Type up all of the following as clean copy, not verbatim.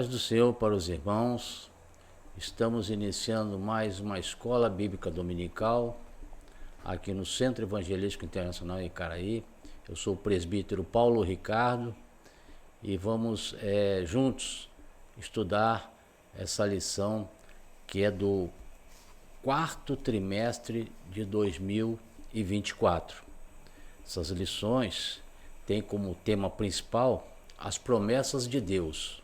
Paz do Senhor para os irmãos. Estamos iniciando mais uma escola bíblica dominical aqui no Centro Evangelístico Internacional em Icaraí. Eu sou o presbítero Paulo Ricardo e vamos juntos estudar essa lição que é do quarto trimestre de 2024. Essas lições têm como tema principal as promessas de Deus.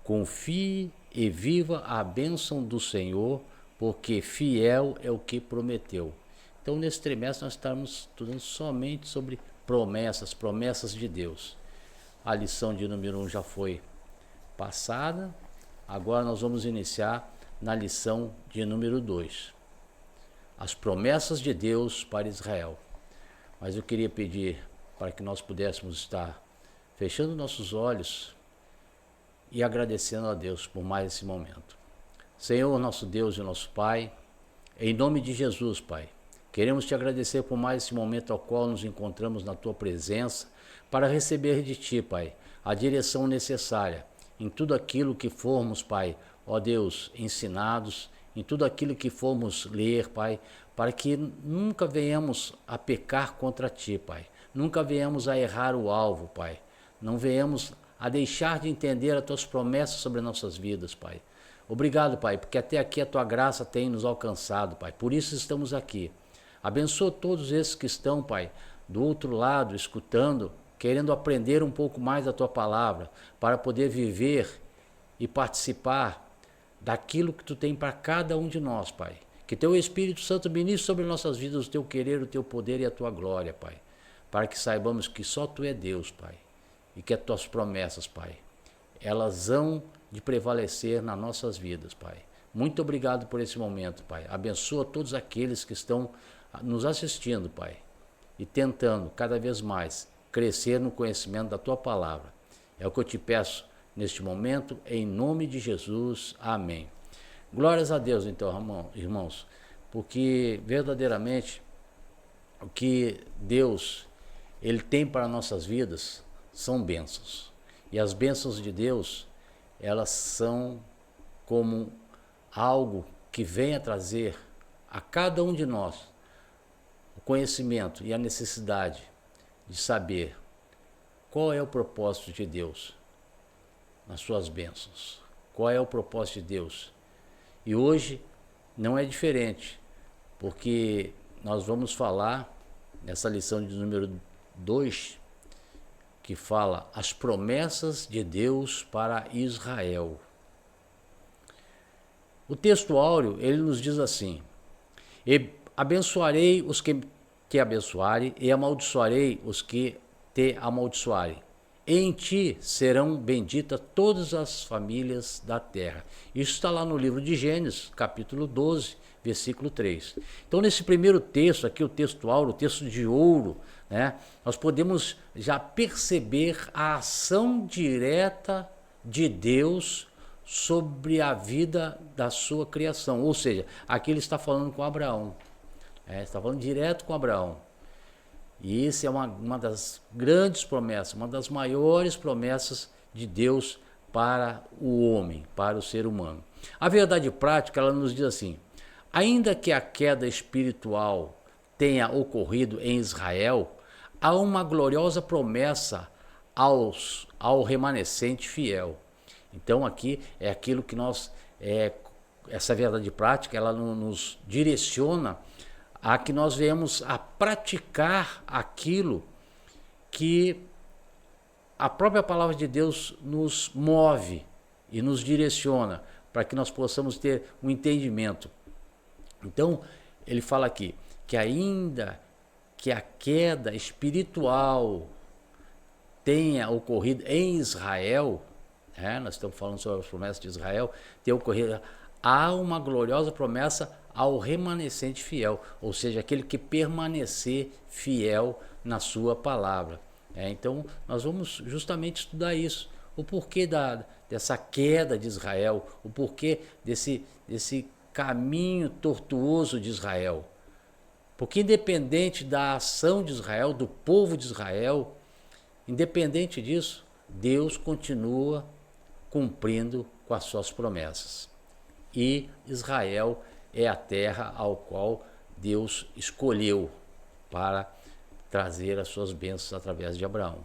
Confie e viva a bênção do Senhor, porque fiel é o que prometeu. Então, nesse trimestre, nós estamos estudando somente sobre promessas de Deus. A lição de número 1 já foi passada, agora nós vamos iniciar na lição de número 2. As promessas de Deus para Israel. Mas eu queria pedir para que nós pudéssemos estar fechando nossos olhos e agradecendo a Deus por mais esse momento. Senhor, nosso Deus e nosso Pai, em nome de Jesus, Pai, queremos te agradecer por mais esse momento ao qual nos encontramos na tua presença para receber de ti, Pai, a direção necessária em tudo aquilo que formos, Pai, ó Deus, ensinados, em tudo aquilo que formos ler, Pai, para que nunca venhamos a pecar contra ti, Pai, nunca venhamos a errar o alvo, Pai, não venhamos a deixar de entender as tuas promessas sobre nossas vidas, Pai. Obrigado, Pai, porque até aqui a tua graça tem nos alcançado, Pai. Por isso estamos aqui. Abençoa todos esses que estão, Pai, do outro lado, escutando, querendo aprender um pouco mais da tua palavra, para poder viver e participar daquilo que tu tem para cada um de nós, Pai. Que teu Espírito Santo ministre sobre nossas vidas o teu querer, o teu poder e a tua glória, Pai. Para que saibamos que só tu é Deus, Pai. E que as tuas promessas, Pai, elas hão de prevalecer nas nossas vidas, Pai. Muito obrigado por esse momento, Pai. Abençoa todos aqueles que estão nos assistindo, Pai, e tentando cada vez mais crescer no conhecimento da tua palavra. É o que eu te peço neste momento, em nome de Jesus. Amém. Glórias a Deus, então, irmãos, porque verdadeiramente o que Deus ele tem para nossas vidas são bênçãos. E as bênçãos de Deus, elas são como algo que vem a trazer a cada um de nós o conhecimento e a necessidade de saber qual é o propósito de Deus nas suas bênçãos. Qual é o propósito de Deus? E hoje não é diferente, porque nós vamos falar nessa lição de número 2, que fala as promessas de Deus para Israel. O texto áureo, ele nos diz assim: e abençoarei os que te abençoarem, e amaldiçoarei os que te amaldiçoarem. Em ti serão benditas todas as famílias da terra. Isso está lá no livro de Gênesis, capítulo 12, versículo 3. Então, nesse primeiro texto aqui, o texto áureo, o texto de ouro, né, nós podemos já perceber a ação direta de Deus sobre a vida da sua criação. Ou seja, aqui ele está falando com Abraão. Está falando direto com Abraão. E isso é uma das grandes promessas, uma das maiores promessas de Deus para o homem, para o ser humano. A verdade prática, ela nos diz assim: ainda que a queda espiritual tenha ocorrido em Israel, há uma gloriosa promessa ao remanescente fiel. Então aqui é aquilo que nós, essa verdade prática, ela nos direciona a que nós venhamos a praticar aquilo que a própria palavra de Deus nos move e nos direciona, para que nós possamos ter um entendimento. Então, ele fala aqui que ainda que a queda espiritual tenha ocorrido em Israel, nós estamos falando sobre as promessas de Israel, ter ocorrido, há uma gloriosa promessa ao remanescente fiel, ou seja, aquele que permanecer fiel na sua palavra. Então, nós vamos justamente estudar isso, o porquê dessa queda de Israel, o porquê desse caminho tortuoso de Israel. Porque independente da ação de Israel, do povo de Israel, independente disso, Deus continua cumprindo com as suas promessas. E Israel é a terra ao qual Deus escolheu para trazer as suas bênçãos através de Abraão.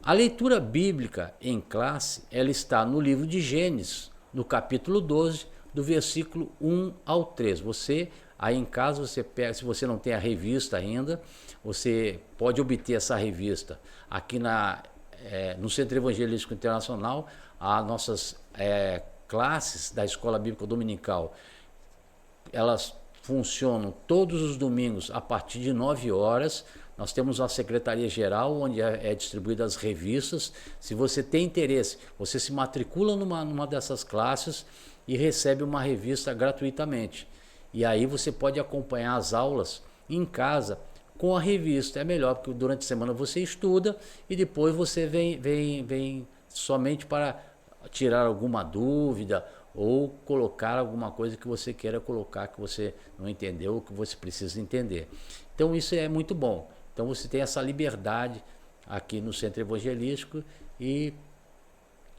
A leitura bíblica em classe, ela está no livro de Gênesis, no capítulo 12, do versículo 1 ao 3. Você, aí em casa, você pega, se você não tem a revista ainda, você pode obter essa revista aqui no Centro Evangelístico Internacional. As nossas classes da Escola Bíblica Dominical, elas funcionam todos os domingos a partir de 9 horas. Nós temos uma secretaria-geral onde é distribuída as revistas. Se você tem interesse, você se matricula numa dessas classes e recebe uma revista gratuitamente. E aí você pode acompanhar as aulas em casa com a revista. É melhor, porque durante a semana você estuda e depois você vem somente para tirar alguma dúvida ou colocar alguma coisa que você queira colocar, que você não entendeu ou que você precisa entender. Então isso é muito bom. Então você tem essa liberdade aqui no Centro Evangelístico e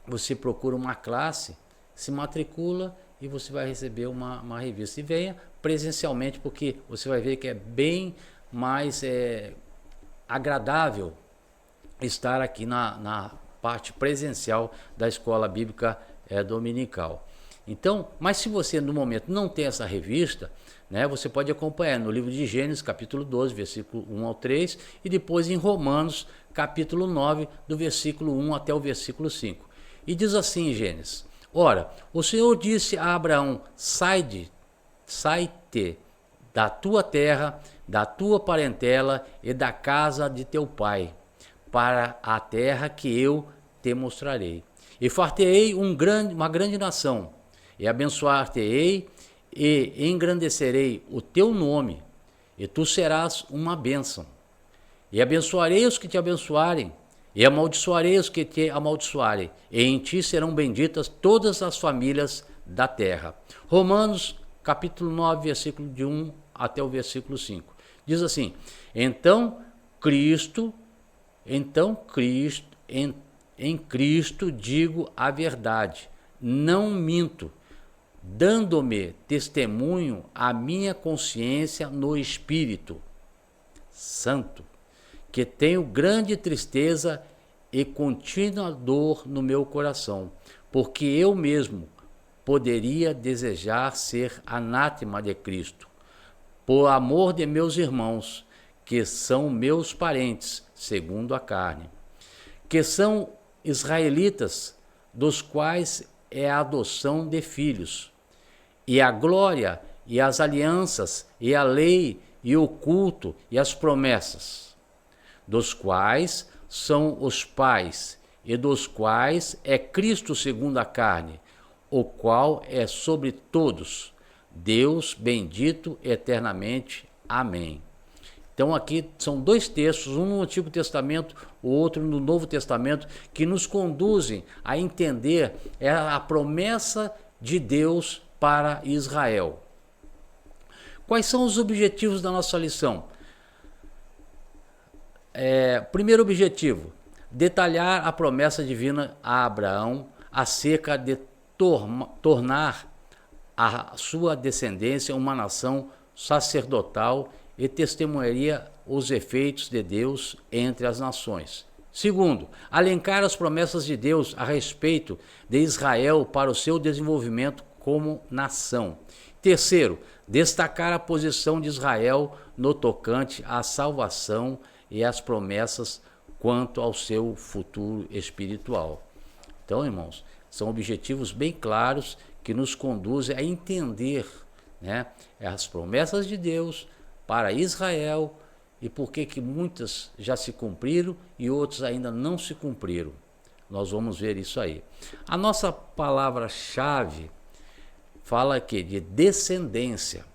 você procura uma classe, se matricula e você vai receber uma revista. E venha presencialmente, porque você vai ver que é bem mais agradável estar aqui na parte presencial da Escola Bíblica Dominical. Então, mas se você no momento não tem essa revista, né, você pode acompanhar no livro de Gênesis, capítulo 12, versículo 1 ao 3, e depois em Romanos, capítulo 9, do versículo 1 até o versículo 5. E diz assim em Gênesis: Ora, o Senhor disse a Abraão: sai-te da tua terra, da tua parentela e da casa de teu pai, para a terra que eu te mostrarei. E far-te-ei uma grande nação, e abençoar-te-ei, e engrandecerei o teu nome, e tu serás uma bênção. E abençoarei os que te abençoarem, e amaldiçoarei os que te amaldiçoarem, e em ti serão benditas todas as famílias da terra. Romanos, capítulo 9, versículo de 1 até o versículo 5. Diz assim: em Cristo digo a verdade, não minto, dando-me testemunho a minha consciência no Espírito Santo, que tenho grande tristeza e contínua dor no meu coração, porque eu mesmo poderia desejar ser anátema de Cristo, por amor de meus irmãos, que são meus parentes, segundo a carne, que são israelitas, dos quais é a adoção de filhos, e a glória, e as alianças, e a lei, e o culto, e as promessas, dos quais são os pais, e dos quais é Cristo segundo a carne, o qual é sobre todos, Deus bendito eternamente. Amém. Então aqui são dois textos, um no Antigo Testamento, o outro no Novo Testamento, que nos conduzem a entender a promessa de Deus para Israel. Quais são os objetivos da nossa lição? Primeiro objetivo: detalhar a promessa divina a Abraão acerca de tornar a sua descendência uma nação sacerdotal e testemunharia os efeitos de Deus entre as nações. Segundo, alencar as promessas de Deus a respeito de Israel para o seu desenvolvimento como nação. Terceiro, destacar a posição de Israel no tocante à salvação e às promessas quanto ao seu futuro espiritual. Então, irmãos, são objetivos bem claros que nos conduzem a entender, né, as promessas de Deus para Israel e por que muitas já se cumpriram e outras ainda não se cumpriram. Nós vamos ver isso aí. A nossa palavra-chave fala aqui de descendência.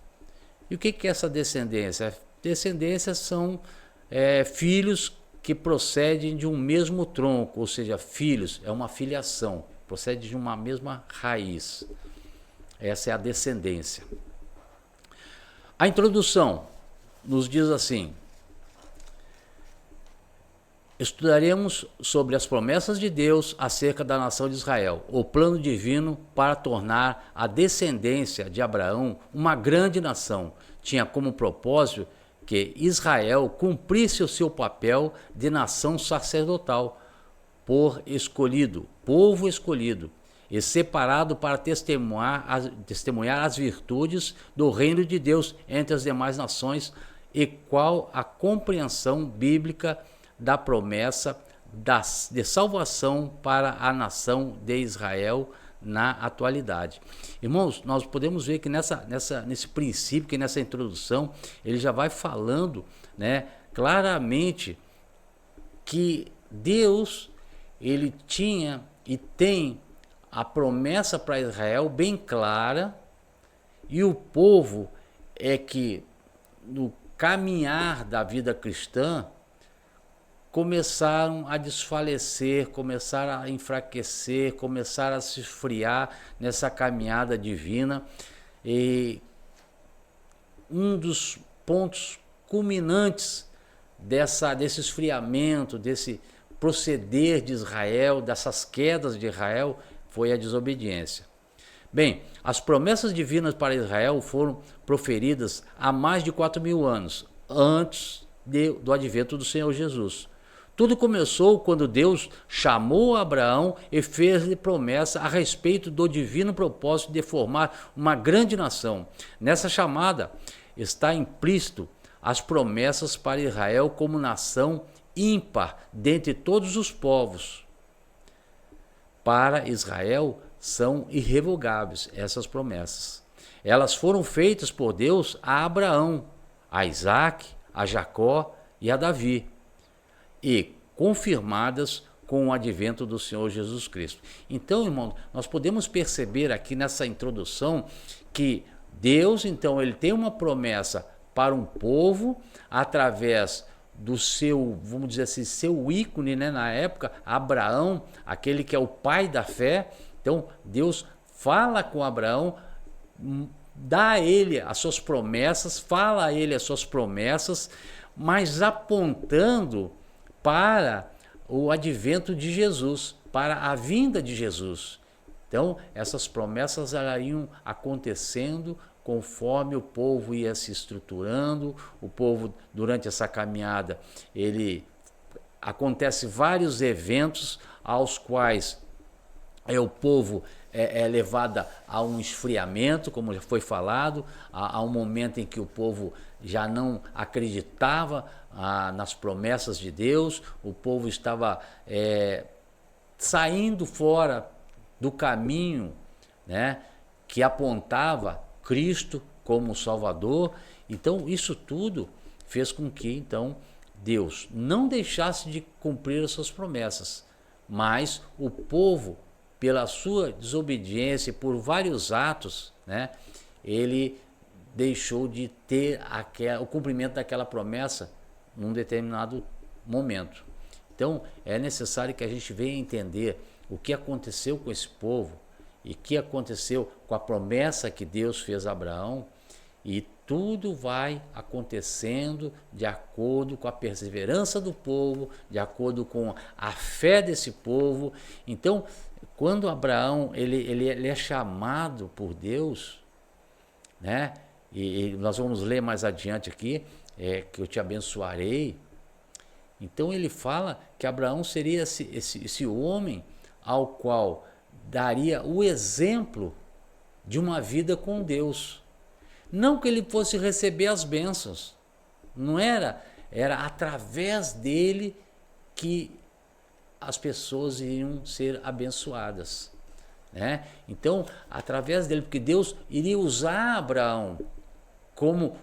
E o que é essa descendência? Descendência são filhos que procedem de um mesmo tronco, ou seja, filhos, é uma filiação, procede de uma mesma raiz. Essa é a descendência. A introdução nos diz assim: estudaremos sobre as promessas de Deus acerca da nação de Israel, o plano divino para tornar a descendência de Abraão uma grande nação. Tinha como propósito que Israel cumprisse o seu papel de nação sacerdotal, por escolhido, povo escolhido, e separado para testemunhar as virtudes do reino de Deus entre as demais nações, e qual a compreensão bíblica da promessa de salvação para a nação de Israel na atualidade. Irmãos, nós podemos ver que nesse princípio, que nessa introdução, ele já vai falando, né, claramente que Deus, ele tinha e tem a promessa para Israel bem clara, e o povo é que no caminhar da vida cristã começaram a desfalecer, começaram a enfraquecer, começaram a se esfriar nessa caminhada divina. E um dos pontos culminantes desse esfriamento, desse proceder de Israel, dessas quedas de Israel, foi a desobediência. Bem, as promessas divinas para Israel foram proferidas há mais de 4.000 anos, antes do advento do Senhor Jesus. Tudo começou quando Deus chamou Abraão e fez-lhe promessa a respeito do divino propósito de formar uma grande nação. Nessa chamada está implícito as promessas para Israel como nação ímpar dentre todos os povos. Para Israel são irrevogáveis essas promessas. Elas foram feitas por Deus a Abraão, a Isaac, a Jacó e a Davi, e confirmadas com o advento do Senhor Jesus Cristo. Então, irmão, nós podemos perceber aqui nessa introdução que Deus, então, ele tem uma promessa para um povo através do seu, vamos dizer assim, seu ícone, né, na época, Abraão, aquele que é o pai da fé. Então, Deus fala com Abraão, dá a ele as suas promessas, fala a ele as suas promessas, mas apontando para o advento de Jesus, para a vinda de Jesus. Então, essas promessas iam acontecendo conforme o povo ia se estruturando. O povo, durante essa caminhada, acontece vários eventos aos quais o povo é levado a um esfriamento, como já foi falado, a um momento em que o povo já não acreditava nas promessas de Deus, o povo estava saindo fora do caminho, né, que apontava Cristo como Salvador. Então, isso tudo fez com que, então, Deus não deixasse de cumprir as suas promessas, mas o povo, pela sua desobediência e por vários atos, né, ele deixou de ter o cumprimento daquela promessa num determinado momento. Então, é necessário que a gente venha entender o que aconteceu com esse povo e o que aconteceu com a promessa que Deus fez a Abraão, e tudo vai acontecendo de acordo com a perseverança do povo, de acordo com a fé desse povo. Então, quando Abraão ele é chamado por Deus, né? E nós vamos ler mais adiante aqui, que eu te abençoarei. Então ele fala que Abraão seria esse homem ao qual daria o exemplo de uma vida com Deus. Não que ele fosse receber as bênçãos, não era através dele que as pessoas iriam ser abençoadas, né? Então, através dele, porque Deus iria usar Abraão como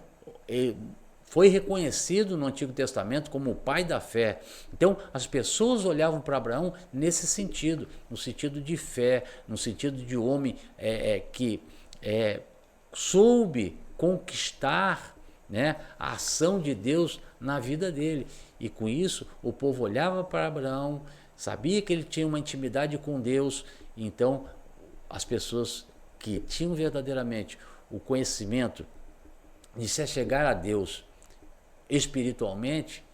foi reconhecido no Antigo Testamento como o pai da fé. Então, as pessoas olhavam para Abraão nesse sentido, no sentido de fé, no sentido de homem que soube conquistar, né, a ação de Deus na vida dele. E com isso, o povo olhava para Abraão, sabia que ele tinha uma intimidade com Deus. Então, as pessoas que tinham verdadeiramente o conhecimento de se achegar a Deus espiritualmente,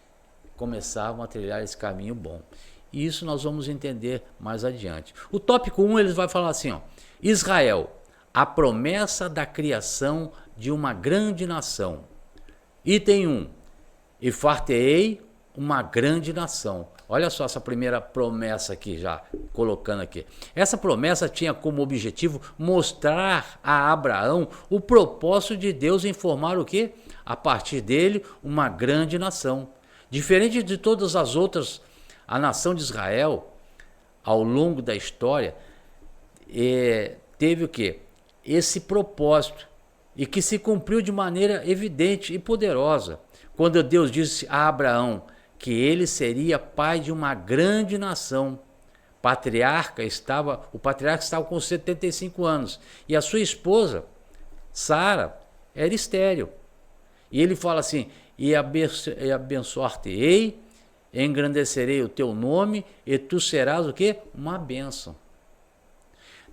começavam a trilhar esse caminho bom. E isso nós vamos entender mais adiante. O tópico 1 ele vai falar assim, ó, Israel, a promessa da criação de uma grande nação. Item 1, e far-te-ei uma grande nação. Olha só essa primeira promessa aqui, já colocando aqui. Essa promessa tinha como objetivo mostrar a Abraão o propósito de Deus em formar o quê? A partir dele, uma grande nação. Diferente de todas as outras, a nação de Israel, ao longo da história, teve o quê? Esse propósito, e que se cumpriu de maneira evidente e poderosa. Quando Deus disse a Abraão que ele seria pai de uma grande nação. O patriarca estava com 75 anos e a sua esposa, Sara, era estéril. E ele fala assim, e abençoar-te-ei, engrandecerei o teu nome e tu serás o quê? Uma bênção.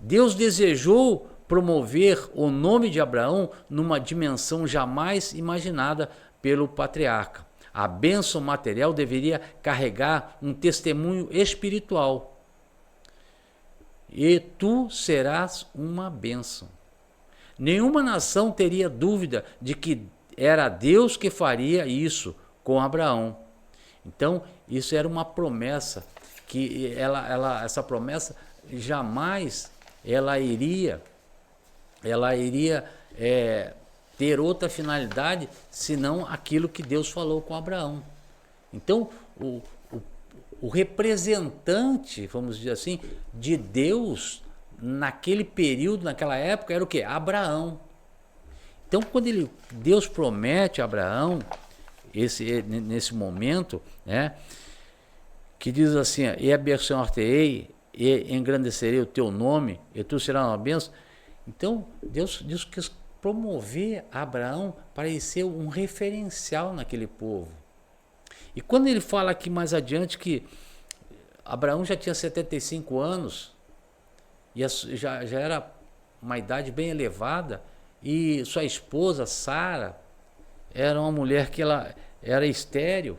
Deus desejou promover o nome de Abraão numa dimensão jamais imaginada pelo patriarca. A bênção material deveria carregar um testemunho espiritual. E tu serás uma bênção. Nenhuma nação teria dúvida de que era Deus que faria isso com Abraão. Então, isso era uma promessa, que essa promessa jamais ela iria ter outra finalidade senão aquilo que Deus falou com Abraão. Então, o representante, vamos dizer assim, de Deus naquele período, naquela época, era o quê? Abraão. Então, quando Deus promete a Abraão, nesse momento, né, que diz assim, e abençoar-te-ei, e engrandecerei o teu nome, e tu serás uma bênção. Então, Deus quis promover Abraão para ele ser um referencial naquele povo. E quando ele fala aqui mais adiante que Abraão já tinha 75 anos, e já era uma idade bem elevada, e sua esposa, Sara, era uma mulher que ela era estéril.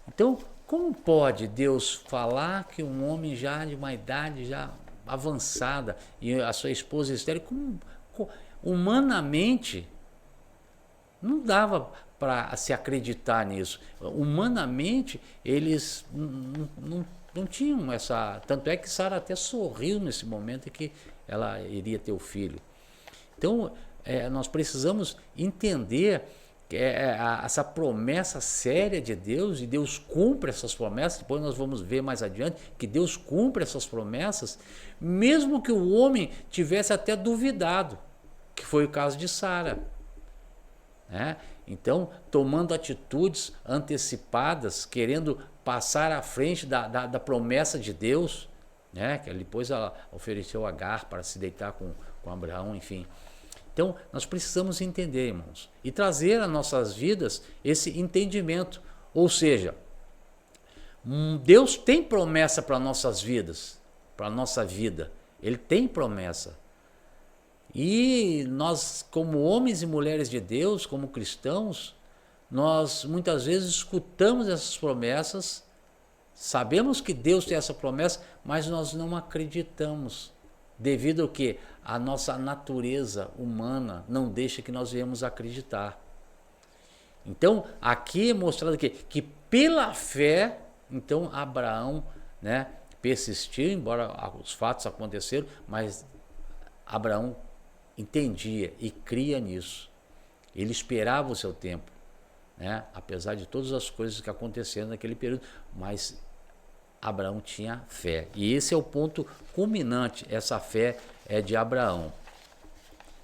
Então, como pode Deus falar que um homem já de uma idade já avançada e a sua esposa estéril, humanamente não dava para se acreditar nisso. Humanamente eles não tinham essa... Tanto é que Sara até sorriu nesse momento em que ela iria ter o filho. Então nós precisamos entender que essa promessa séria de Deus, e Deus cumpre essas promessas. Depois nós vamos ver mais adiante que Deus cumpre essas promessas, mesmo que o homem tivesse até duvidado, que foi o caso de Sara, né? Então, tomando atitudes antecipadas, querendo passar à frente da promessa de Deus, né? Que depois ela ofereceu Agar para se deitar com Abraão, enfim. Então, nós precisamos entender, irmãos, e trazer às nossas vidas esse entendimento. Ou seja, Deus tem promessa para nossas vidas, para a nossa vida. Ele tem promessa. E nós, como homens e mulheres de Deus, como cristãos, nós muitas vezes escutamos essas promessas, sabemos que Deus tem essa promessa, mas nós não acreditamos. Devido ao que a nossa natureza humana não deixa que nós venhamos acreditar. Então, aqui é mostrado que pela fé, então Abraão, né, persistiu, embora os fatos aconteceram, mas Abraão entendia e cria nisso. Ele esperava o seu tempo, né, apesar de todas as coisas que aconteceram naquele período, mas Abraão tinha fé. E esse é o ponto culminante, essa fé é de Abraão.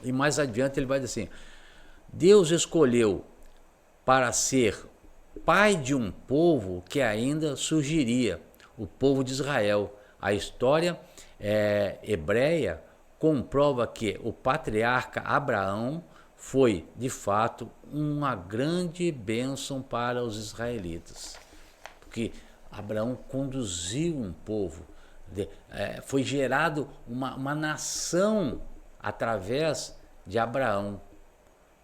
E mais adiante ele vai dizer assim, Deus escolheu para ser pai de um povo que ainda surgiria, o povo de Israel. A história hebreia comprova que o patriarca Abraão foi, de fato, uma grande bênção para os israelitas. Porque Abraão conduziu um povo, foi gerado uma nação através de Abraão,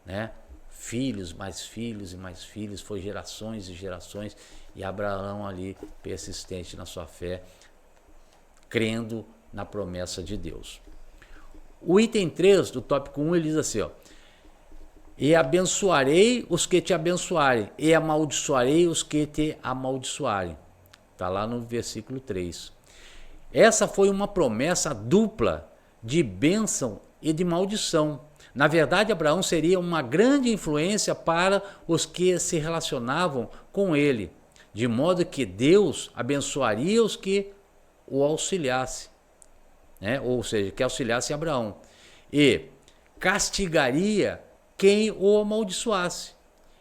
né? filhos, mais filhos e mais filhos, foi gerações e gerações, e Abraão ali persistente na sua fé, crendo na promessa de Deus. O item 3 do tópico 1, ele diz assim, ó: e abençoarei os que te abençoarem, e amaldiçoarei os que te amaldiçoarem. Está lá no versículo 3. Essa foi uma promessa dupla de bênção e de maldição. Na verdade, Abraão seria uma grande influência para os que se relacionavam com ele, de modo que Deus abençoaria os que o auxiliassem, né? Ou seja, que auxiliasse Abraão, e castigaria quem o amaldiçoasse.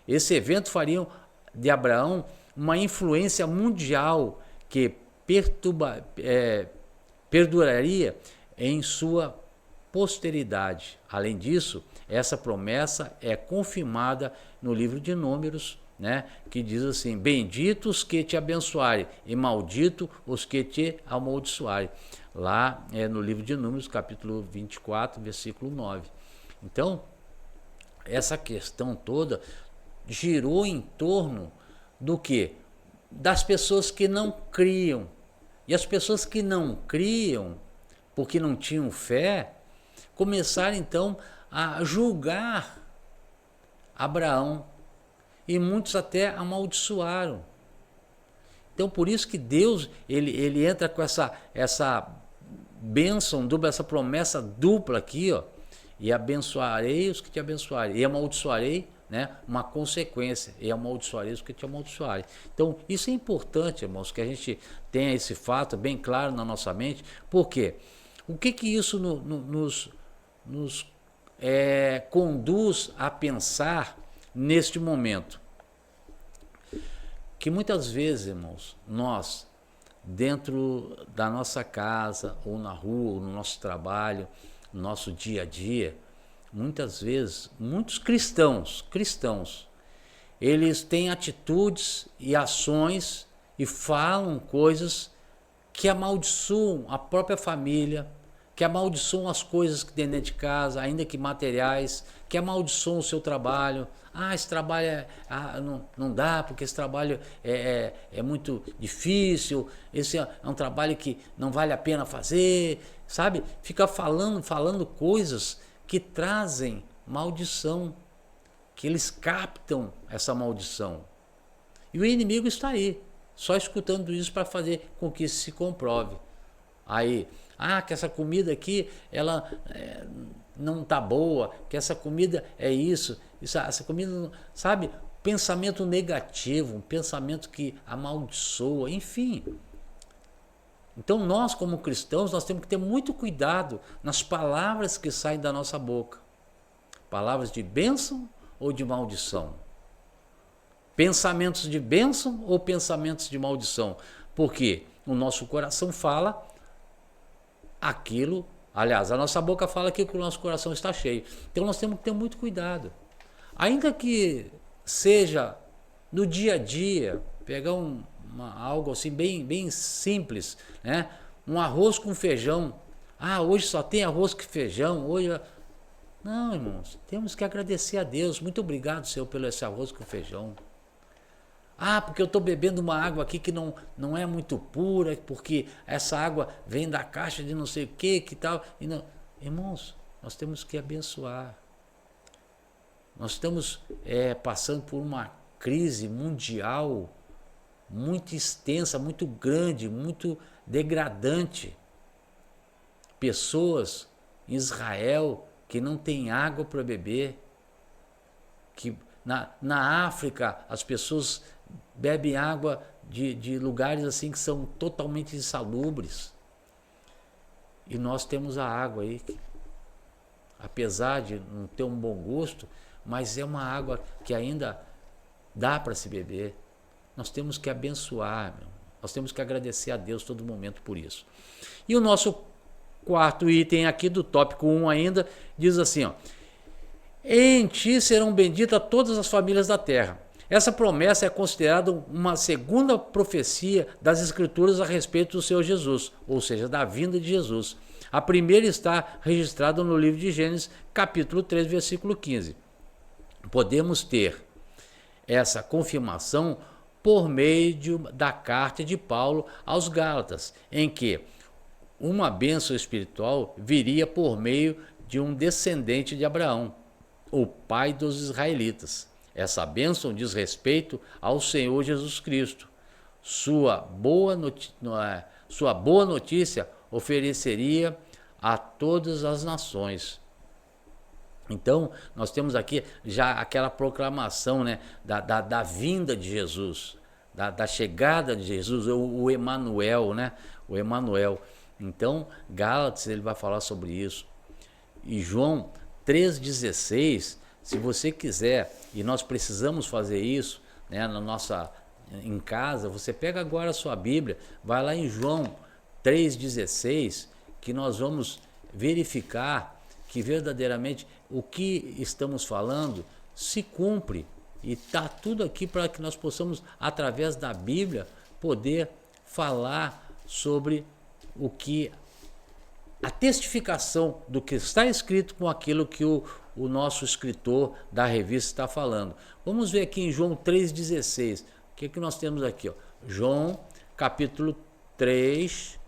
Esse evento faria de Abraão uma influência mundial que perduraria em sua posteridade. Além disso, essa promessa é confirmada no livro de Números, né, que diz assim: benditos que te abençoarem e maldito os que te amaldiçoarem. Lá no livro de Números, capítulo 24, versículo 9. Então, essa questão toda girou em torno do quê? Das pessoas que não criam. E as pessoas que não criam, porque não tinham fé, começaram então a julgar Abraão. E muitos até amaldiçoaram. Então, por isso que Deus ele entra com essa bênção dupla, essa promessa dupla aqui, ó. E abençoarei os que te abençoarem, e amaldiçoarei, né, uma consequência, e amaldiçoarei os que te amaldiçoarem. Então, isso é importante, irmãos, que a gente tenha esse fato bem claro na nossa mente. Por quê? O que isso nos conduz a pensar neste momento? Que muitas vezes, irmãos, nós, dentro da nossa casa, ou na rua, ou no nosso trabalho, no nosso dia a dia, muitas vezes, muitos cristãos, eles têm atitudes e ações e falam coisas que amaldiçoam a própria família, que amaldiçoam as coisas que tem dentro de casa, ainda que materiais, que amaldiçoam o seu trabalho. Esse trabalho não dá, porque esse trabalho é muito difícil, esse é um trabalho que não vale a pena fazer, sabe? Fica falando coisas que trazem maldição, que eles captam essa maldição. E o inimigo está aí, só escutando isso para fazer com que isso se comprove. Aí, que essa comida aqui, ela não está boa, que essa comida é isso, essa comida, sabe? Pensamento negativo, um pensamento que amaldiçoa, enfim. Então nós, como cristãos, nós temos que ter muito cuidado nas palavras que saem da nossa boca. Palavras de bênção ou de maldição? Pensamentos de bênção ou pensamentos de maldição? Porque o nosso coração fala aquilo, aliás, a nossa boca fala aquilo que o nosso coração está cheio. Então nós temos que ter muito cuidado. Ainda que seja no dia a dia, pegar algo assim bem simples, né? Um arroz com feijão. Hoje só tem arroz com feijão. Não, irmãos, temos que agradecer a Deus. Muito obrigado, Senhor, pelo esse arroz com feijão. Porque eu estou bebendo uma água aqui que não é muito pura, porque essa água vem da caixa de não sei o que tal. E não. Irmãos, nós temos que abençoar. Nós estamos passando por uma crise mundial muito extensa, muito grande, muito degradante. Pessoas em Israel que não têm água para beber, que na África as pessoas bebem água de lugares assim que são totalmente insalubres. E nós temos a água aí, apesar de não ter um bom gosto, mas é uma água que ainda dá para se beber. Nós temos que abençoar, nós temos que agradecer a Deus todo momento por isso. E o nosso quarto item aqui do tópico 1 ainda diz assim, ó: em ti serão benditas todas as famílias da terra. Essa promessa é considerada uma segunda profecia das Escrituras a respeito do Senhor Jesus, ou seja, da vinda de Jesus. A primeira está registrada no livro de Gênesis, capítulo 3, versículo 15. podemos ter essa confirmação por meio da carta de Paulo aos Gálatas, em que uma bênção espiritual viria por meio de um descendente de Abraão, o pai dos israelitas. Essa bênção diz respeito ao Senhor Jesus Cristo. Sua boa notícia ofereceria a todas as nações. Então, nós temos aqui já aquela proclamação, né, da vinda de Jesus, da chegada de Jesus, o Emanuel, né? O Emanuel. Então, Gálatas, ele vai falar sobre isso. E João 3,16, se você quiser, e nós precisamos fazer isso, né, em casa, você pega agora a sua Bíblia, vai lá em João 3,16, que nós vamos verificar que verdadeiramente o que estamos falando se cumpre. E está tudo aqui para que nós possamos, através da Bíblia, poder falar sobre o que a testificação do que está escrito com aquilo que o nosso escritor da revista está falando. Vamos ver aqui em João 3,16. O que nós temos aqui? Ó? João capítulo 3,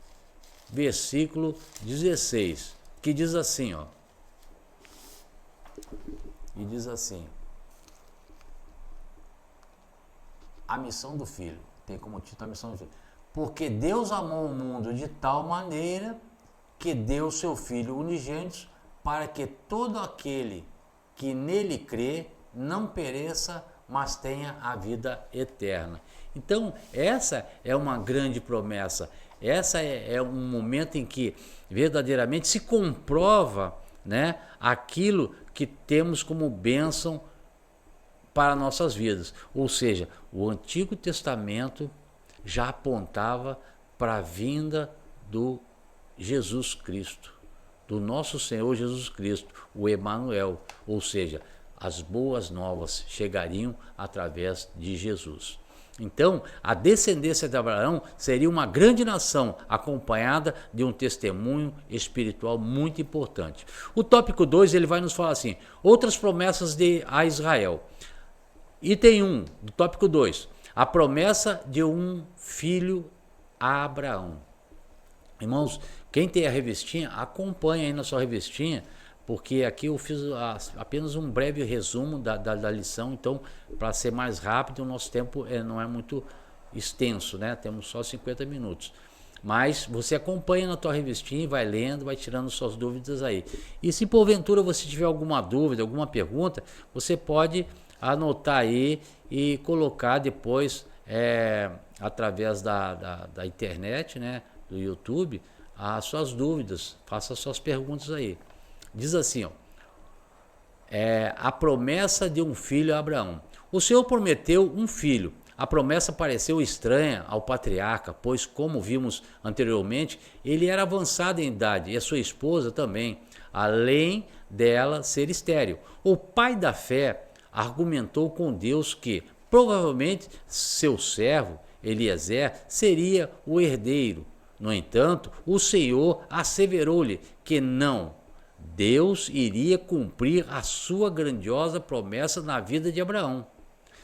versículo 16, que diz assim, ó. E diz assim: a missão do Filho, tem como título a missão do Filho. Porque Deus amou o mundo de tal maneira que deu o seu Filho unigênito, para que todo aquele que nele crê não pereça, mas tenha a vida eterna. Então, essa é uma grande promessa. Essa é um momento em que verdadeiramente se comprova, né, aquilo que temos como bênção para nossas vidas. Ou seja, o Antigo Testamento já apontava para a vinda do Jesus Cristo, do nosso Senhor Jesus Cristo, o Emanuel. Ou seja, as boas novas chegariam através de Jesus. Então, a descendência de Abraão seria uma grande nação, acompanhada de um testemunho espiritual muito importante. O tópico 2, ele vai nos falar assim: outras promessas a Israel. Item 1, do tópico 2, a promessa de um filho a Abraão. Irmãos, quem tem a revistinha, acompanha aí na sua revistinha, porque aqui eu fiz apenas um breve resumo da lição. Então, para ser mais rápido, o nosso tempo não é muito extenso, né? Temos só 50 minutos. Mas você acompanha na tua revistinha, vai lendo, vai tirando suas dúvidas aí. E se porventura você tiver alguma dúvida, alguma pergunta, você pode anotar aí e colocar depois, através da internet, né, do YouTube, as suas dúvidas, faça as suas perguntas aí. Diz assim, ó, a promessa de um filho a Abraão. O Senhor prometeu um filho. A promessa pareceu estranha ao patriarca, pois, como vimos anteriormente, ele era avançado em idade e a sua esposa também, além dela ser estéril. O pai da fé argumentou com Deus que, provavelmente, seu servo, Eliezer, seria o herdeiro. No entanto, o Senhor asseverou-lhe que não. Deus iria cumprir a sua grandiosa promessa na vida de Abraão.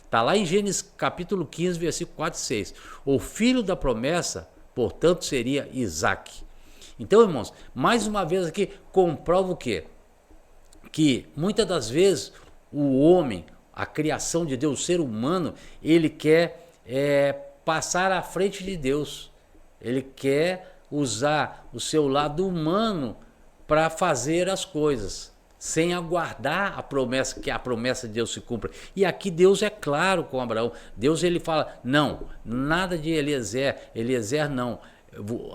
Está lá em Gênesis capítulo 15, versículo 4 e 6. O filho da promessa, portanto, seria Isaque. Então, irmãos, mais uma vez aqui comprova o quê? Que muitas das vezes o homem, a criação de Deus, o ser humano, ele quer passar à frente de Deus. Ele quer usar o seu lado humano para fazer as coisas, sem aguardar a promessa, que a promessa de Deus se cumpra. E aqui Deus é claro com Abraão. Deus, ele fala: não, nada de Eliezer não.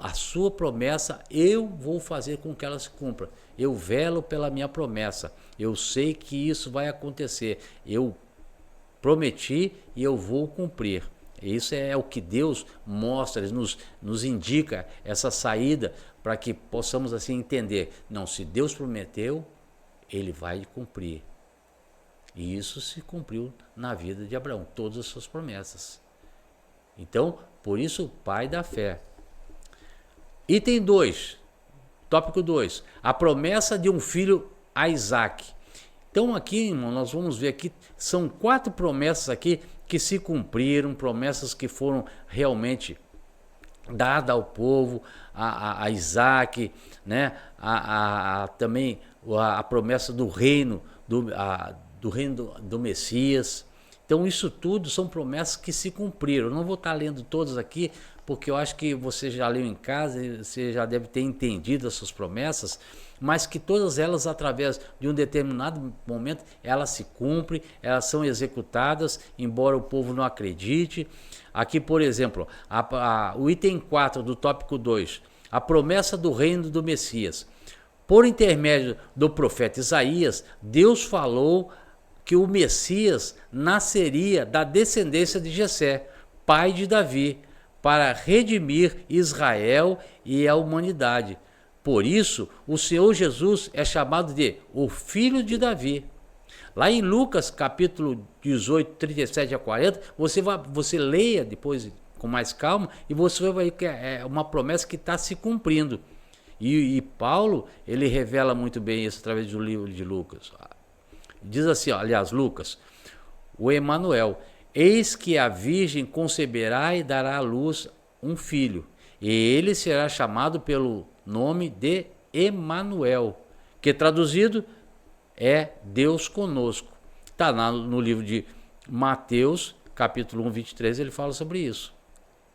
A sua promessa eu vou fazer com que ela se cumpra. Eu velo pela minha promessa. Eu sei que isso vai acontecer. Eu prometi e eu vou cumprir. Isso é o que Deus mostra, Ele nos indica essa saída para que possamos assim entender. Não, se Deus prometeu, Ele vai cumprir. E isso se cumpriu na vida de Abraão, todas as suas promessas. Então, por isso, o pai da fé. Item 2, tópico 2, a promessa de um filho a Isaque. Então aqui, irmão, nós vamos ver aqui, são 4 promessas aqui que se cumpriram, promessas que foram realmente dadas ao povo, a Isaac, né? Também a promessa do reino, do reino do Messias. Então isso tudo são promessas que se cumpriram. Eu não vou estar lendo todas aqui, porque eu acho que você já leu em casa e você já deve ter entendido essas promessas, mas que todas elas, através de um determinado momento, elas se cumprem, elas são executadas, embora o povo não acredite. Aqui, por exemplo, o item 4 do tópico 2, a promessa do reino do Messias. Por intermédio do profeta Isaías, Deus falou que o Messias nasceria da descendência de Jessé, pai de Davi, para redimir Israel e a humanidade. Por isso, o Senhor Jesus é chamado de o Filho de Davi. Lá em Lucas, capítulo 18, 37 a 40, você leia depois com mais calma e você vai ver que é uma promessa que está se cumprindo. E Paulo, ele revela muito bem isso através do livro de Lucas. Diz assim, aliás, Lucas, o Emanuel, eis que a virgem conceberá e dará à luz um filho, e ele será chamado pelo nome de Emanuel, que traduzido é Deus conosco. Está lá no livro de Mateus, capítulo 1, 23, ele fala sobre isso.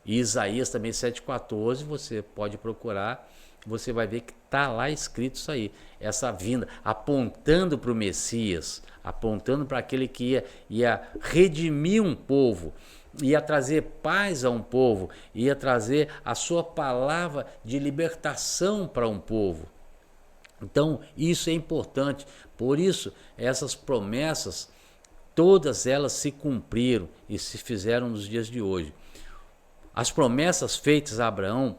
E Isaías também 7,14, você pode procurar, você vai ver que está lá escrito isso aí. Essa vinda, apontando para o Messias, apontando para aquele que ia redimir um povo, ia trazer paz a um povo, ia trazer a sua palavra de libertação para um povo. Então, isso é importante. Por isso, essas promessas, todas elas se cumpriram e se fizeram nos dias de hoje. As promessas feitas a Abraão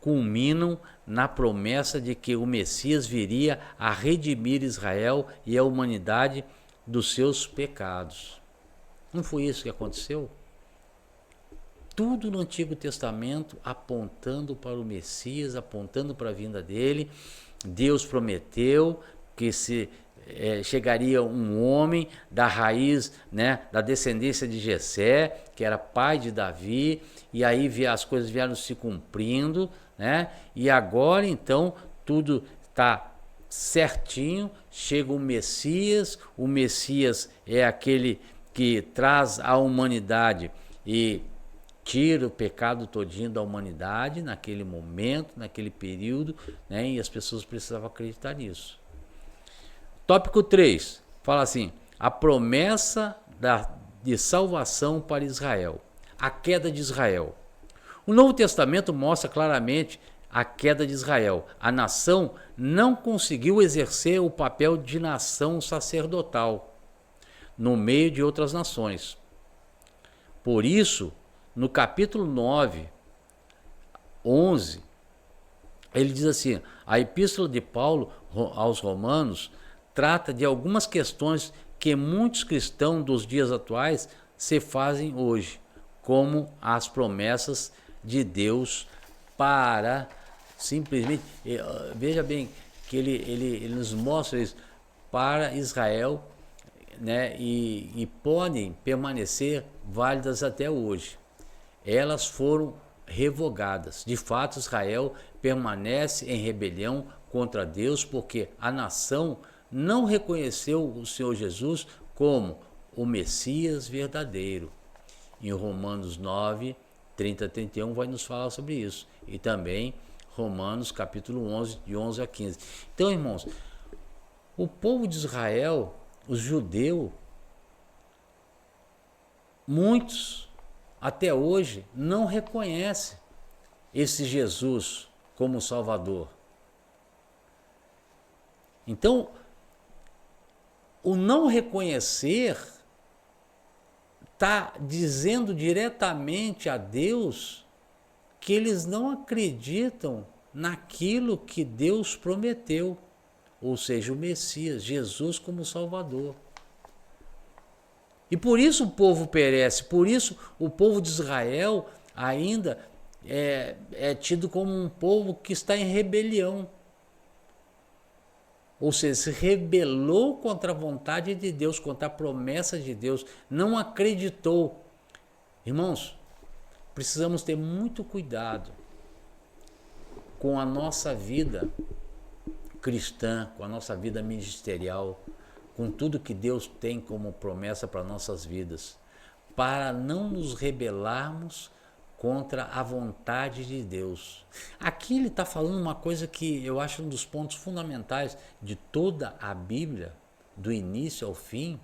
culminam na promessa de que o Messias viria a redimir Israel e a humanidade dos seus pecados. Não foi isso que aconteceu? Tudo no Antigo Testamento apontando para o Messias, apontando para a vinda dele. Deus prometeu que chegaria um homem da raiz, né, da descendência de Jessé, que era pai de Davi, e aí as coisas vieram se cumprindo, né? E agora então tudo está certinho, chega o Messias é aquele que traz a humanidade e tira o pecado todinho da humanidade naquele momento, naquele período, né? E as pessoas precisavam acreditar nisso. Tópico 3, fala assim, a promessa de salvação para Israel, a queda de Israel. O Novo Testamento mostra claramente a queda de Israel. A nação não conseguiu exercer o papel de nação sacerdotal no meio de outras nações. Por isso, no capítulo 9, 11, ele diz assim, a epístola de Paulo aos Romanos trata de algumas questões que muitos cristãos dos dias atuais se fazem hoje, como as promessas de Deus para simplesmente, veja bem que ele nos mostra isso, para Israel, né, e podem permanecer válidas até hoje. Elas foram revogadas. De fato, Israel permanece em rebelião contra Deus porque a nação não reconheceu o Senhor Jesus como o Messias verdadeiro. Em Romanos 9, 30 a 31 vai nos falar sobre isso. E também Romanos capítulo 11, de 11 a 15. Então, irmãos, o povo de Israel, os judeus, muitos até hoje não reconhecem esse Jesus como Salvador. Então, o não reconhecer está dizendo diretamente a Deus que eles não acreditam naquilo que Deus prometeu, ou seja, o Messias, Jesus como Salvador. E por isso o povo perece, por isso o povo de Israel ainda é tido como um povo que está em rebelião. Ou seja, se rebelou contra a vontade de Deus, contra a promessa de Deus, não acreditou. Irmãos, precisamos ter muito cuidado com a nossa vida cristã, com a nossa vida ministerial, com tudo que Deus tem como promessa para nossas vidas, para não nos rebelarmos contra a vontade de Deus. Aqui ele está falando uma coisa que eu acho um dos pontos fundamentais de toda a Bíblia, do início ao fim,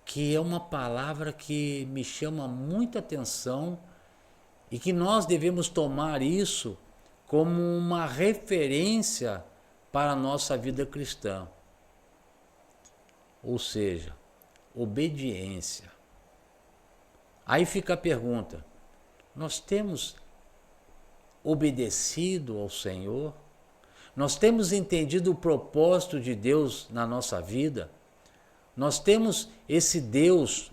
que é uma palavra que me chama muita atenção e que nós devemos tomar isso como uma referência para a nossa vida cristã. Ou seja, obediência. Aí fica a pergunta: nós temos obedecido ao Senhor? Nós temos entendido o propósito de Deus na nossa vida? Nós temos esse Deus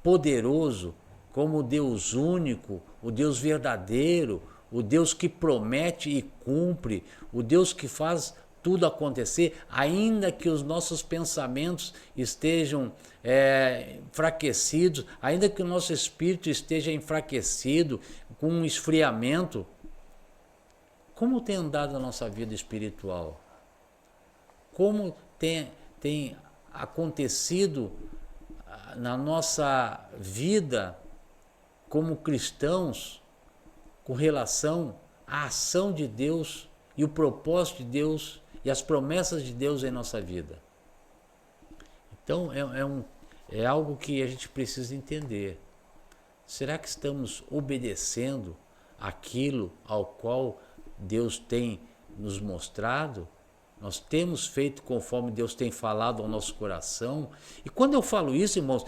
poderoso como o Deus único, o Deus verdadeiro, o Deus que promete e cumpre, o Deus que faz tudo acontecer, ainda que os nossos pensamentos estejam enfraquecidos, ainda que o nosso espírito esteja enfraquecido, com um esfriamento. Como tem andado a nossa vida espiritual? Como tem acontecido na nossa vida como cristãos com relação à ação de Deus e o propósito de Deus e as promessas de Deus em nossa vida? Então é algo que a gente precisa entender. Será que estamos obedecendo aquilo ao qual Deus tem nos mostrado? Nós temos feito conforme Deus tem falado ao nosso coração? E quando eu falo isso, irmãos,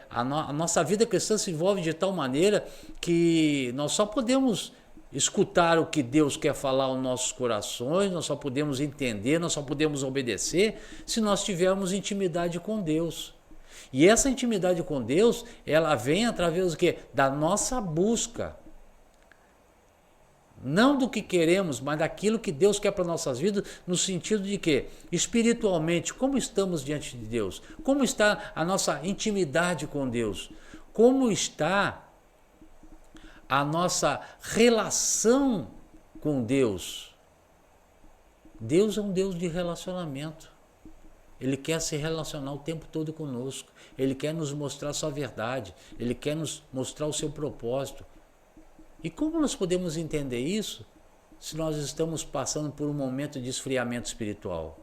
a nossa vida cristã se envolve de tal maneira que nós só podemos escutar o que Deus quer falar aos nossos corações, nós só podemos entender, nós só podemos obedecer se nós tivermos intimidade com Deus. E essa intimidade com Deus, ela vem através do quê? Da nossa busca. Não do que queremos, mas daquilo que Deus quer para nossas vidas, no sentido de que, espiritualmente, como estamos diante de Deus? Como está a nossa intimidade com Deus? Como está a nossa relação com Deus? Deus é um Deus de relacionamento. Ele quer se relacionar o tempo todo conosco. Ele quer nos mostrar a sua verdade. Ele quer nos mostrar o seu propósito. E como nós podemos entender isso se nós estamos passando por um momento de esfriamento espiritual?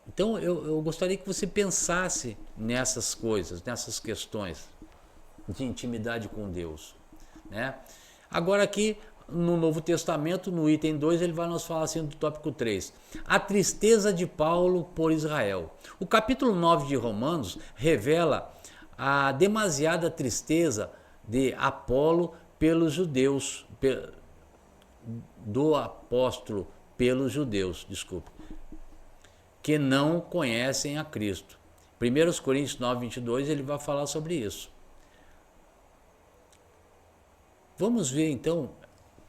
Então eu gostaria que você pensasse nessas coisas, nessas questões de intimidade com Deus, né? Agora aqui no Novo Testamento, no item 2, ele vai nos falar assim do tópico 3. A tristeza de Paulo por Israel. O capítulo 9 de Romanos revela a demasiada tristeza de Apolo pelos judeus, do apóstolo pelos judeus, que não conhecem a Cristo. 1 Coríntios 9, 22, ele vai falar sobre isso. Vamos ver então,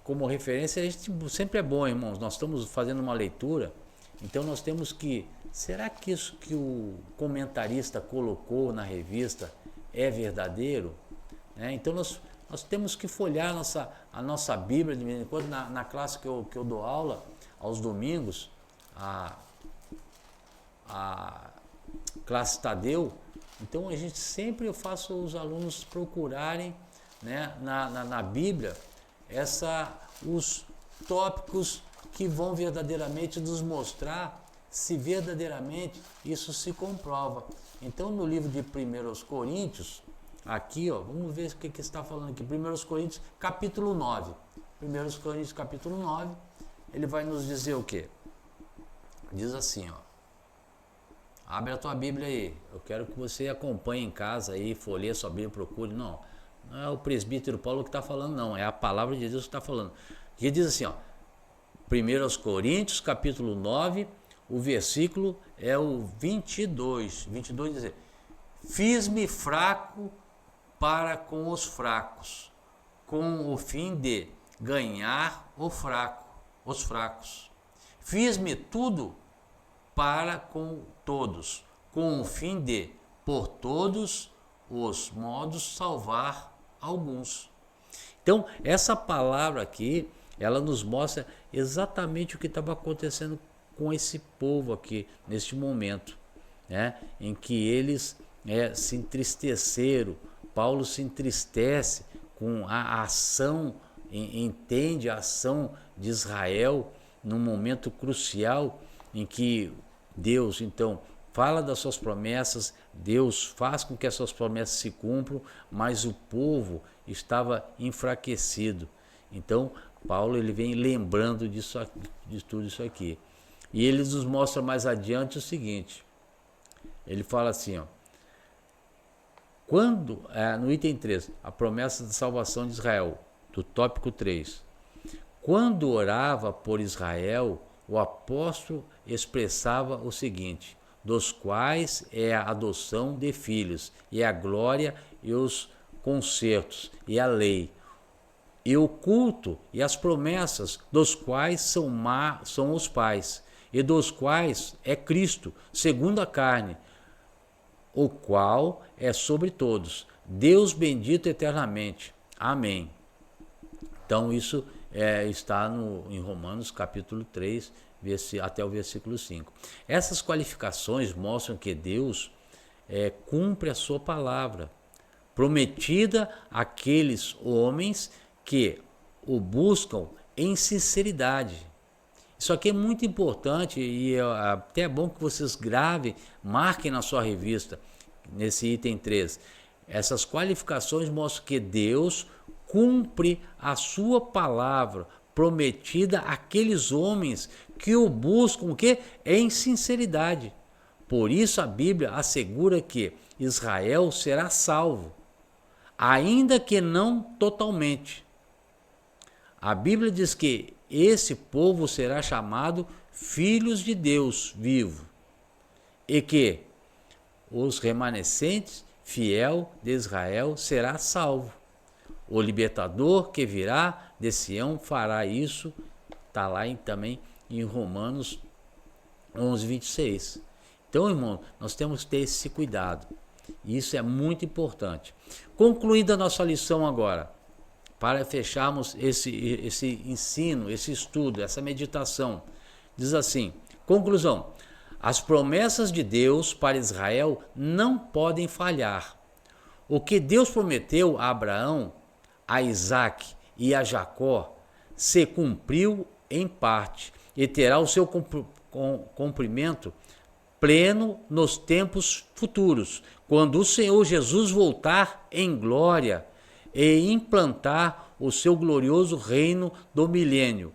como referência, a gente sempre é bom, irmãos, nós estamos fazendo uma leitura, então nós temos que, será que isso que o comentarista colocou na revista é verdadeiro? Então nós temos que folhear a nossa Bíblia de vez em quando. Na classe que eu dou aula, aos domingos, a classe Tadeu, então a gente sempre, eu faço os alunos procurarem, né, na Bíblia os tópicos que vão verdadeiramente nos mostrar se verdadeiramente isso se comprova. Então no livro de 1 Coríntios, aqui, vamos ver o que está falando aqui. 1 Coríntios, capítulo 9. 1 Coríntios, capítulo 9, ele vai nos dizer o quê? Diz assim, abre a tua Bíblia aí. Eu quero que você acompanhe em casa aí, folheie a sua Bíblia, procure. Não é o presbítero Paulo que está falando, não. É a palavra de Deus que está falando. Que diz assim, 1 Coríntios, capítulo 9, o versículo é o 22. 22 diz: fiz-me fraco para com os fracos, com o fim de ganhar os fracos. fiz-me tudo para com todos, com o fim de, por todos os modos, salvar alguns. Então, essa palavra aqui, ela nos mostra exatamente o que estava acontecendo com esse povo aqui, neste momento, né, em que eles se entristeceram. Paulo se entristece com a ação, entende a ação de Israel num momento crucial em que Deus, então, fala das suas promessas, Deus faz com que as suas promessas se cumpram, mas o povo estava enfraquecido. Então, Paulo ele vem lembrando disso, de tudo isso aqui. E ele nos mostra mais adiante o seguinte, ele fala assim, ó, quando, no item 3, a promessa da salvação de Israel, do tópico 3, quando orava por Israel, o apóstolo expressava o seguinte, dos quais é a adoção de filhos, e a glória e os concertos, e a lei, e o culto e as promessas, dos quais são os pais, e dos quais é Cristo, segundo a carne, o qual é sobre todos, Deus bendito eternamente. Amém. Então isso está em Romanos capítulo 3, até o versículo 5. Essas qualificações mostram que Deus cumpre a sua palavra, prometida àqueles homens que o buscam em sinceridade. Isso aqui é muito importante e até é bom que vocês gravem, marquem na sua revista, nesse item 3. Essas qualificações mostram que Deus cumpre a sua palavra prometida àqueles homens que o buscam o quê? Em sinceridade. Por isso a Bíblia assegura que Israel será salvo, ainda que não totalmente. A Bíblia diz que esse povo será chamado filhos de Deus vivo e que os remanescentes fiel de Israel será salvo. O libertador que virá de Sião fará isso, está lá também em Romanos 11, 26. Então, irmão, nós temos que ter esse cuidado. Isso é muito importante. Concluída a nossa lição agora, para fecharmos esse ensino, esse estudo, essa meditação, diz assim, conclusão, as promessas de Deus para Israel não podem falhar. O que Deus prometeu a Abraão, a Isaac e a Jacó se cumpriu em parte e terá o seu cumprimento pleno nos tempos futuros, quando o Senhor Jesus voltar em glória e implantar o seu glorioso reino do milênio.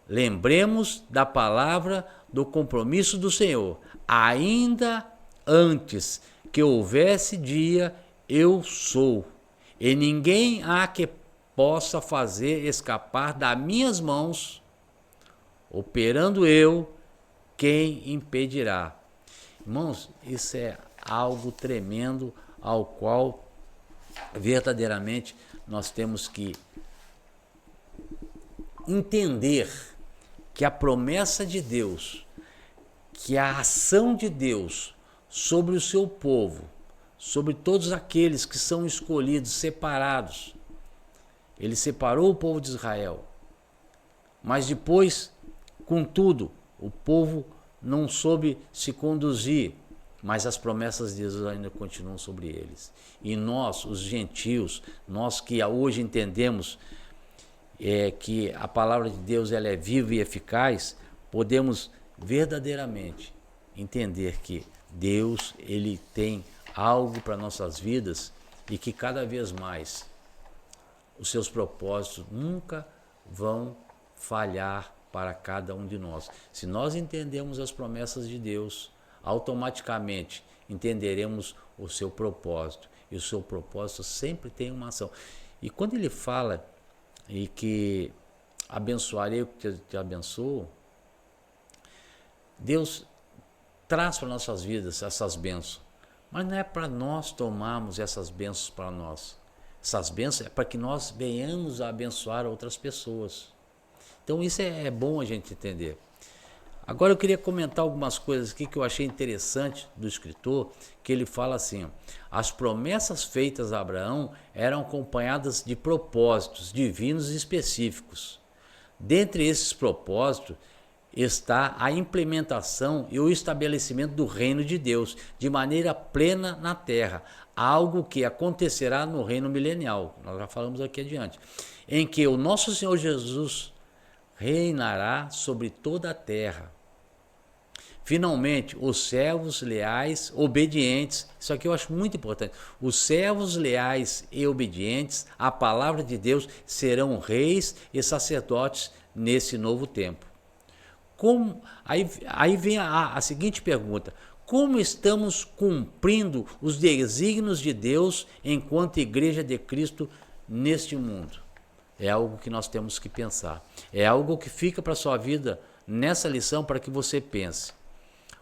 Lembremos da palavra do compromisso do Senhor. Ainda antes que houvesse dia, eu sou, e ninguém há que possa fazer escapar das minhas mãos. Operando eu, quem impedirá? Irmãos, isso é algo tremendo ao qual verdadeiramente nós temos que entender que a promessa de Deus, que a ação de Deus sobre o seu povo, sobre todos aqueles que são escolhidos, separados, ele separou o povo de Israel, mas depois, contudo, o povo não soube se conduzir, mas as promessas de Deus ainda continuam sobre eles. E nós, os gentios, nós que hoje entendemos que a palavra de Deus ela é viva e eficaz, podemos verdadeiramente entender que Deus ele tem algo para nossas vidas e que cada vez mais os seus propósitos nunca vão falhar para cada um de nós. Se nós entendemos as promessas de Deus, automaticamente entenderemos o seu propósito. E o seu propósito sempre tem uma ação. E quando ele fala e que abençoarei o que te abençoo, Deus traz para nossas vidas essas bênçãos. Mas não é para nós tomarmos essas bênçãos para nós. Essas bênçãos é para que nós venhamos a abençoar outras pessoas. Então isso é bom a gente entender. Agora eu queria comentar algumas coisas aqui que eu achei interessante do escritor, que ele fala assim, ó, as promessas feitas a Abraão eram acompanhadas de propósitos divinos específicos. Dentre esses propósitos está a implementação e o estabelecimento do reino de Deus de maneira plena na terra, algo que acontecerá no reino milenial, nós já falamos aqui adiante, em que o nosso Senhor Jesus reinará sobre toda a terra. Finalmente, os servos leais, obedientes, isso aqui eu acho muito importante, os servos leais e obedientes à palavra de Deus serão reis e sacerdotes nesse novo tempo. Aí vem a seguinte pergunta, como estamos cumprindo os desígnios de Deus enquanto Igreja de Cristo neste mundo? É algo que nós temos que pensar, é algo que fica para a sua vida nessa lição para que você pense.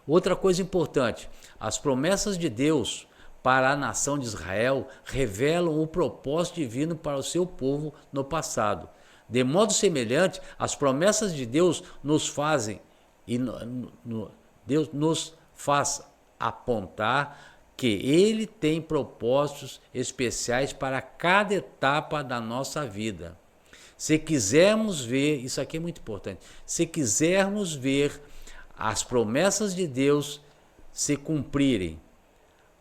Outra coisa importante, as promessas de Deus para a nação de Israel revelam o propósito divino para o seu povo no passado. De modo semelhante, as promessas de Deus nos fazem, Deus nos faz apontar que Ele tem propósitos especiais para cada etapa da nossa vida. Se quisermos ver, isso aqui é muito importante, se quisermos ver as promessas de Deus se cumprirem,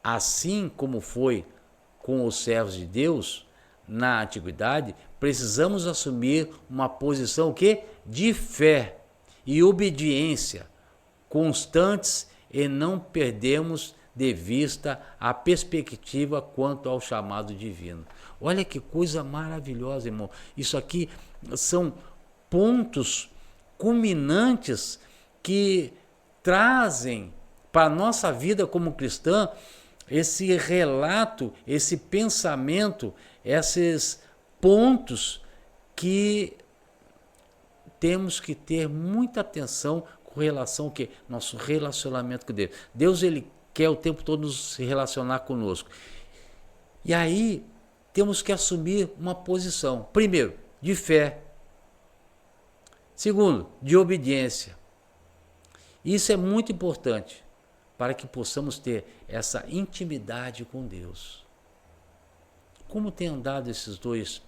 assim como foi com os servos de Deus na antiguidade, precisamos assumir uma posição que de fé e obediência constantes e não perdemos de vista a perspectiva quanto ao chamado divino. Olha que coisa maravilhosa, irmão. Isso aqui são pontos culminantes que trazem para a nossa vida como cristã esse relato, esse pensamento, esses pontos que temos que ter muita atenção com relação ao que? Nosso relacionamento com Deus. Deus, Ele quer o tempo todo se relacionar conosco. E aí temos que assumir uma posição. Primeiro, de fé. Segundo, de obediência. Isso é muito importante para que possamos ter essa intimidade com Deus. Como tem andado esses dois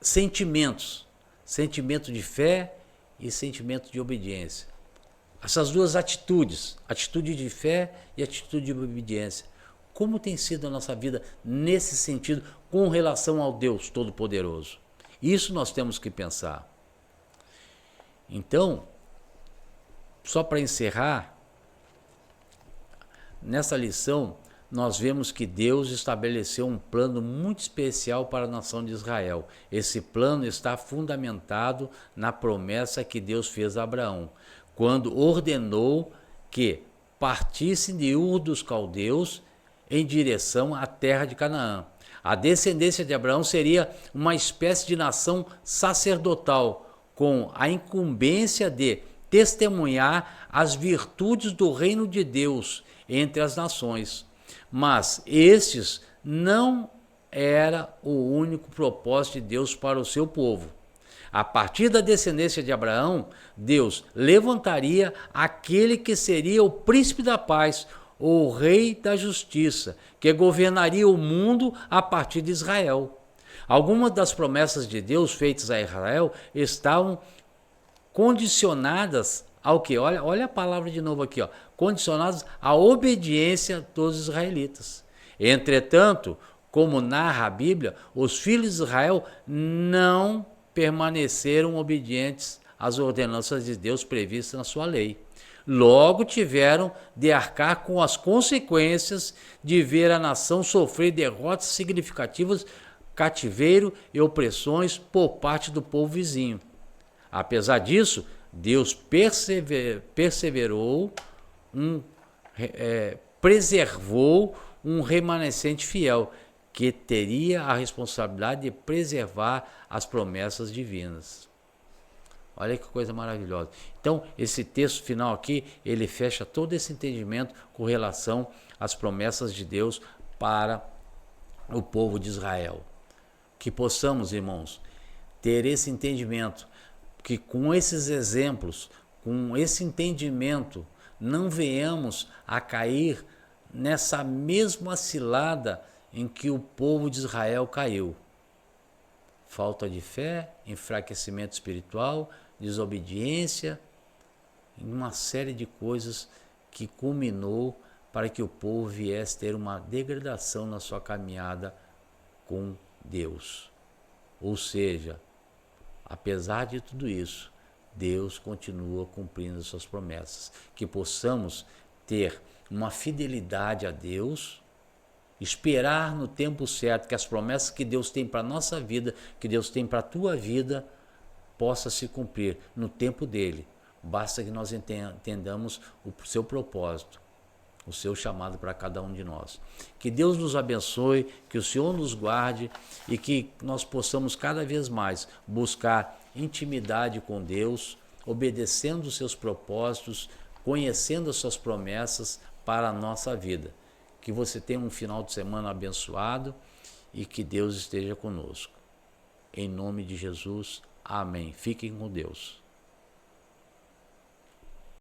sentimentos, sentimento de fé e sentimento de obediência. Essas duas atitudes, atitude de fé e atitude de obediência. Como tem sido a nossa vida nesse sentido com relação ao Deus Todo-Poderoso? Isso nós temos que pensar. Então, só para encerrar, nessa lição, nós vemos que Deus estabeleceu um plano muito especial para a nação de Israel. Esse plano está fundamentado na promessa que Deus fez a Abraão, quando ordenou que partissem de Ur dos Caldeus em direção à terra de Canaã. A descendência de Abraão seria uma espécie de nação sacerdotal, com a incumbência de testemunhar as virtudes do reino de Deus entre as nações. Mas estes não era o único propósito de Deus para o seu povo. A partir da descendência de Abraão, Deus levantaria aquele que seria o príncipe da paz, o rei da justiça, que governaria o mundo a partir de Israel. Algumas das promessas de Deus feitas a Israel estavam condicionadas ao que? Olha a palavra de novo aqui, ó. Condicionadas à obediência dos israelitas. Entretanto, como narra a Bíblia, os filhos de Israel não permaneceram obedientes às ordenanças de Deus previstas na sua lei. Logo tiveram de arcar com as consequências de ver a nação sofrer derrotas significativas, cativeiro e opressões por parte do povo vizinho. Apesar disso, Deus preservou um remanescente fiel, que teria a responsabilidade de preservar as promessas divinas. Olha que coisa maravilhosa. Então, esse texto final aqui, ele fecha todo esse entendimento com relação às promessas de Deus para o povo de Israel. Que possamos, irmãos, ter esse entendimento que com esses exemplos, com esse entendimento, não venhamos a cair nessa mesma cilada em que o povo de Israel caiu. Falta de fé, enfraquecimento espiritual, desobediência, uma série de coisas que culminou para que o povo viesse ter uma degradação na sua caminhada com Deus. Ou seja, apesar de tudo isso, Deus continua cumprindo as suas promessas. Que possamos ter uma fidelidade a Deus, esperar no tempo certo que as promessas que Deus tem para a nossa vida, que Deus tem para a tua vida, possa se cumprir no tempo dele. Basta que nós entendamos o seu propósito, o seu chamado para cada um de nós. Que Deus nos abençoe, que o Senhor nos guarde e que nós possamos cada vez mais buscar intimidade com Deus, obedecendo os seus propósitos, conhecendo as suas promessas para a nossa vida. Que você tenha um final de semana abençoado e que Deus esteja conosco. Em nome de Jesus, amém. Fiquem com Deus.